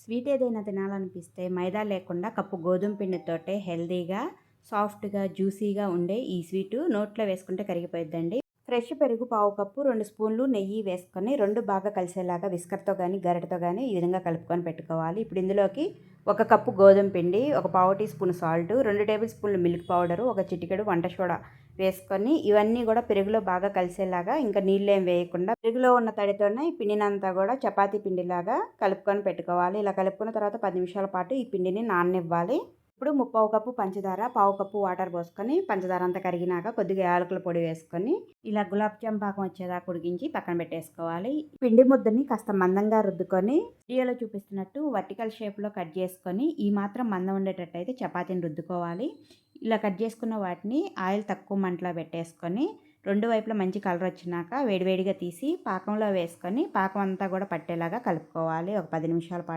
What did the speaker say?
Sweet ఏదైనా తినాలనిపిస్తే మైదా లేకుండా కప్పు గోధుమ పిండితోటే హెల్తీగా, సాఫ్ట్‌గా, జ్యూసీగా ఉండే ఈ స్వీటు నోట్లో వేసుకుంటే కరిగిపోయిద్దండి. ఫ్రెష్ పెరుగు పావు కప్పు, 2 స్పూన్లు నెయ్యి వేసుకొని 2 బాగా కలిసేలాగా విస్కర్‌తో గానీ, గరిటెతో గానీ ఈ విధంగా కలుపుకొని పెట్టుకోవాలి. ఇప్పుడు ఇందులోకి 1 కప్పు గోధుమ పిండి, ఒక పావు టీ స్పూన్ సాల్టు, 2 టేబుల్ స్పూన్లు మిల్క్ పౌడరు, ఒక చిటికెడు వంట సోడా వేసుకొని ఇవన్నీ గూడా పెరుగులో బాగా కలిసేలాగా, ఇంకా నీళ్ళేం వేయకుండా పెరుగులో ఉన్న తడితోనే ఈ పిండినంతా గూడా చపాతీ పిండిలాగా కలుపుకొని పెట్టుకోవాలి. ఇలా కలుపుకున్న తర్వాత 10 నిమిషాల పాటు ఈ పిండిని నాననివ్వాలి. ఇప్పుడు ముప్పావు కప్పు పంచదార, పావు కప్పు వాటర్ పోసుకొని పంచదార అంతా కరిగినాక కొద్దిగా యాలకుల పొడి వేసుకొని ఇలా గులాబ్ జామ్ పాకం వచ్చేదాకా ఉడికించి పక్కన పెట్టేసుకోవాలి. పిండి ముద్దని కాస్త మందంగా రుద్దుకొని వీడియోలో చూపిస్తున్నట్టు వర్టికల్ షేప్లో కట్ చేసుకొని ఈ మాత్రం మందం ఉండేటట్టయితే చపాతీని రుద్దుకోవాలి. ఇలా కట్ చేసుకున్న వాటిని ఆయిల్ తక్కువ మంటలో పెట్టేసుకొని 2 వైపులా మంచి కలర్ వచ్చినాక వేడివేడిగా తీసి పాకంలో వేసుకొని పాకం అంతా కూడా పట్టేలాగా కలుపుకోవాలి ఒక 10 నిమిషాల పాటు.